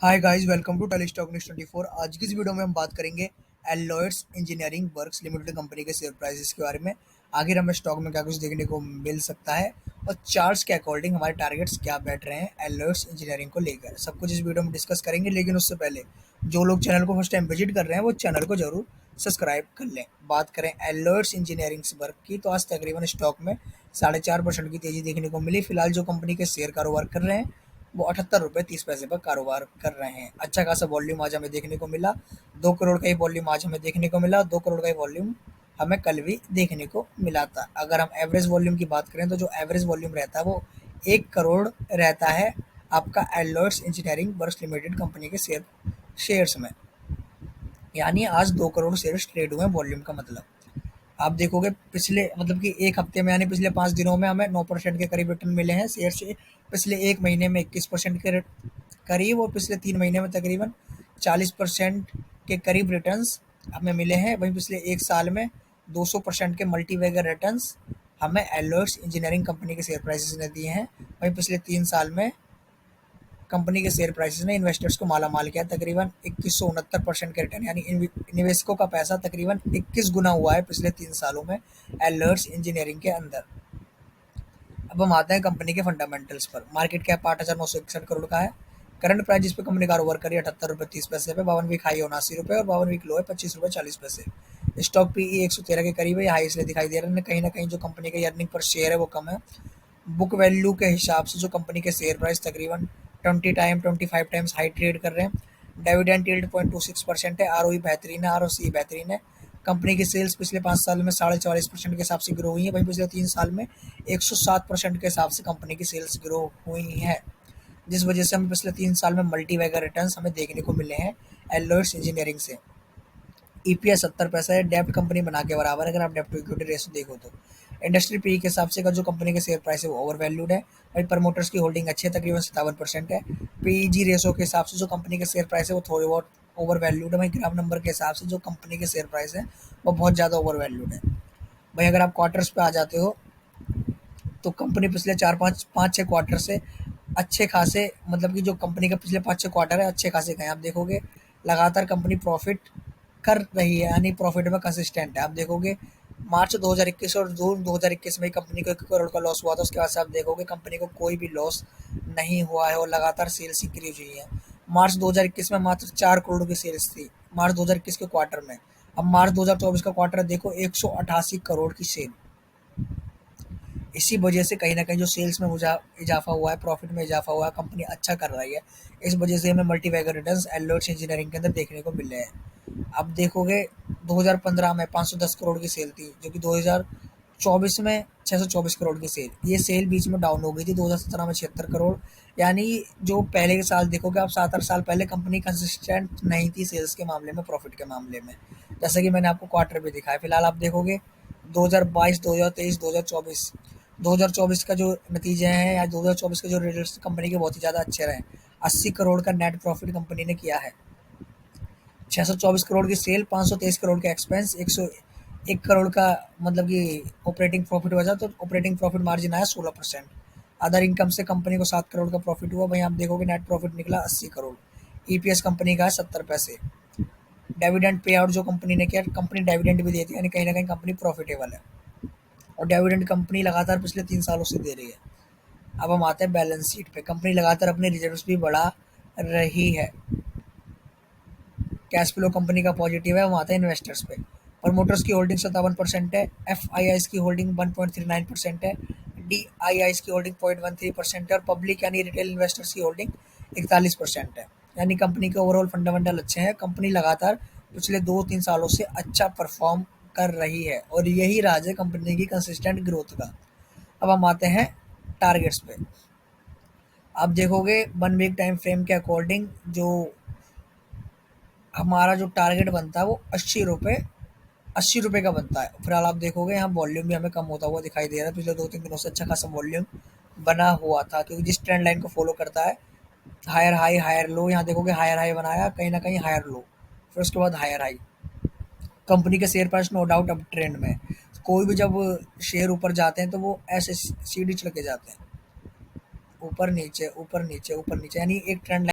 Hi guys, welcome to Telestock news 24। आज की इस वीडियो में हम बात करेंगे Alloyds engineering works limited company के शेयर प्राइसेस के बारे में। आखिर हमें स्टॉक में क्या कुछ देखने को मिल सकता है और चार्ट्स के अकॉर्डिंग हमारे टारगेट्स क्या बैठ रहे हैं एलॉयड्स इंजीनियरिंग को लेकर, सब कुछ इस वीडियो में डिस्कस करेंगे। लेकिन उससे पहले जो लोग चैनल को फर्स्ट टाइम विजिट कर रहे हैं वो चैनल को जरूर सब्सक्राइब कर लें। बात करें एलॉयड्स इंजीनियरिंग वर्क की, तो आज तकरीबन स्टॉक में 4.5% की तेजी देखने को मिली। फिलहाल जो कंपनी के शेयर कारोबार कर रहे हैं वो 78 रुपये 30 पैसे पर कारोबार कर रहे हैं। अच्छा खासा वॉल्यूम आज हमें देखने को मिला। 2 करोड़ का ही वॉल्यूम आज हमें देखने को मिला। 2 करोड़ का ही वॉल्यूम हमें कल भी देखने को मिला था। अगर हम एवरेज वॉल्यूम की बात करें तो जो एवरेज वॉल्यूम रहता है वो 1 करोड़ रहता है आपका एलॉयड्स इंजीनियरिंग वर्क्स लिमिटेड कंपनी के शेयर्स में। यानी आज 2 करोड़ शेयर्स ट्रेड हुए वॉल्यूम का मतलब। आप देखोगे पिछले मतलब कि एक हफ्ते में यानी पिछले 5 दिनों में हमें 9% के करीब रिटर्न मिले हैं शेयर से। पिछले एक महीने में 21% के करीब और पिछले 3 महीने में तकरीबन 40% के करीब रिटर्न्स हमें मिले हैं। वहीं पिछले एक साल में 200% के मल्टीवैगर रिटर्न्स हमें एलॉयड्स इंजीनियरिंग कंपनी के शेयर प्राइसेस ने दिए हैं। वहीं पिछले 3 साल में कंपनी के शेयर प्राइसेस ने इन्वेस्टर्स को माला माल किया। तकरीबन 2169% के रिटर्न यानी निवेशकों का पैसा तकरीबन 21 गुना हुआ है पिछले 3 सालों में एलर्ट्स इंजीनियरिंग के अंदर। अब हम आते हैं कंपनी के फंडामेंटल्स पर। मार्केट कैप 8,961 करोड़ का है। करंट प्राइस जिस पे कंपनी कारोबार करी 78 रुपये 30 पैसे पे। 52 वीक हाई 79 रुपये और 52 वीक लो है 25 रुपये 40 पैसे। स्टॉक पीई 113 के करीब है, हाई इसलिए दिखाई दे रहा है। कहीं ना कहीं जो कंपनी का अर्निंग पर शेयर है वो कम है। बुक वैल्यू के हिसाब से जो कंपनी के शेयर प्राइस तकरीबन 25 टाइम्स हाई ट्रेड कर रहे हैं। डिविडेंड यील्ड 0.26% है। आरओई बेहतरीन है, आरओसी बेहतरीन है। कंपनी की सेल्स पिछले 5 साल में 44.5% के हिसाब से ग्रो हुई है। वहीं पिछले 3 साल में 107% के हिसाब से कंपनी की सेल्स ग्रो हुई है, जिस वजह से हमें पिछले 3 साल में मल्टीवैगर रिटर्न्स हमें देखने को मिले हैं एलॉयड्स इंजीनियरिंग से। ईपीएस 70 पैसा है, डेप्ट कंपनी बना के बराबर है अगर आप डेप्ट टू इक्विटी रेशो देखो तो। इंडस्ट्री पी के हिसाब से का जो कंपनी के शेयर प्राइस है वो ओवर वैल्यूड है। वही प्रमोटर्स की होल्डिंग अच्छी है, तकरीबन 57% है। पीईजी रेशो के हिसाब से जो कंपनी के शेयर प्राइस है वो थोड़ी बहुत ओवर वैल्यूड है। वही ग्राफ नंबर के हिसाब से जो कंपनी के शेयर प्राइस है वो बहुत ज़्यादा ओवर वैल्यूड है। भाई अगर आप क्वार्टर्स पे आ जाते हो तो कंपनी पिछले 4 5 5 6 क्वार्टर से अच्छे खासे मतलब कि जो कंपनी का पिछले 5 6 क्वार्टर है अच्छे खासे गए। आप देखोगे लगातार कंपनी प्रॉफिट कर रही है, यानी प्रॉफिट में कंसिस्टेंट है। आप देखोगे मार्च 2021 और जून 2021 में कंपनी को 1 करोड़ का लॉस हुआ था। उसके बाद से आप देखोगे कंपनी को कोई भी लॉस नहीं हुआ है और लगातार सेल्स इंक्रीज हुई है। मार्च 2021 में मात्र 4 करोड़ की सेल्स थी, मार्च 2021 के क्वार्टर में। अब मार्च 2024 का क्वार्टर देखो, 188 करोड़ की सेल। इसी वजह से कहीं ना कहीं जो सेल्स में इजाफा हुआ है, प्रॉफिट में इजाफा हुआ है, कंपनी अच्छा कर रही है। इस वजह से हमें मल्टीवैगर रिटर्न्स एलॉयड्स इंजीनियरिंग के अंदर देखने को मिल रहे हैं। अब देखोगे 2015 में 510 करोड़ की सेल थी, जो कि 2024 में 624 करोड़ की सेल। ये सेल बीच में डाउन हो गई थी 2017 में 76 करोड़। यानी जो पहले के साल देखोगे आप, 7 8 साल पहले कंपनी कंसिस्टेंट नहीं थी सेल्स के मामले में, प्रॉफिट के मामले में, जैसा कि मैंने आपको क्वार्टर भी दिखाया। फिलहाल आप देखोगे 2022 2023 2024 2024 का जो नतीजे हैं या 2024 के जो रिजल्ट कंपनी के बहुत ही ज़्यादा अच्छे रहे। 80 करोड़ का नेट प्रॉफिट कंपनी ने किया है, 624 करोड़ की सेल, 523 करोड़ के एक्सपेंस, 101 करोड़ का मतलब कि ऑपरेटिंग प्रॉफिट बचा, तो ऑपरेटिंग प्रॉफिट मार्जिन आया 16%। अदर इनकम से कंपनी को 7 करोड़ का प्रॉफिट हुआ। वहीं आप देखोगे नेट प्रॉफिट निकला 80 करोड़। ईपीएस कंपनी का है 70 पैसे। डिविडेंड पे आउट जो कंपनी ने किया, कंपनी डिविडेंड भी देती है, यानी कहीं ना कहीं कंपनी प्रॉफिटेबल है और डिविडेंड कंपनी लगातार पिछले 3 सालों से दे रही है। अब हम आते हैं बैलेंस शीट पे। कंपनी लगातार अपने रिजर्व्स भी बढ़ा रही है। कैश फ्लो कंपनी का पॉजिटिव है। हम आते हैं इन्वेस्टर्स पे। प्रमोटर्स की होल्डिंग 57% है। एफ आई आई की होल्डिंग 1.39% है। डी आई आई की होल्डिंग 0.13% है और पब्लिक यानी रिटेल इन्वेस्टर्स की होल्डिंग 41% है। यानी कंपनी के ओवरऑल फंडामेंटल अच्छे हैं। कंपनी लगातार पिछले 2 3 सालों से अच्छा परफॉर्म कर रही है और यही राज है कंपनी की कंसिस्टेंट ग्रोथ का। अब हम आते हैं टारगेट्स पे। आप देखोगे 1 वीक टाइम फ्रेम के अकॉर्डिंग जो हमारा जो टारगेट बनता है वो 80 रुपये का बनता है। फिलहाल आप देखोगे यहाँ वॉल्यूम भी हमें कम होता हुआ दिखाई दे रहा है। पिछले 2 3 दिनों से अच्छा खासा वॉल्यूम बना हुआ था, क्योंकि जिस ट्रेंड लाइन को फॉलो करता है, हायर हाई हायर लो। यहाँ देखोगे हायर हाई बनाया, कहीं ना कहीं हायर लो, फिर उसके बाद हायर हाई। कंपनी के शेयर प्राइस नो डाउट अब ट्रेंड में। कोई भी जब शेयर ऊपर जाते हैं तो वो ऐसे सीढ़ी चढ़ के जाते हैं, ऊपर नीचे ऊपर नीचे ऊपर नीचे, यानी एक ट्रेंड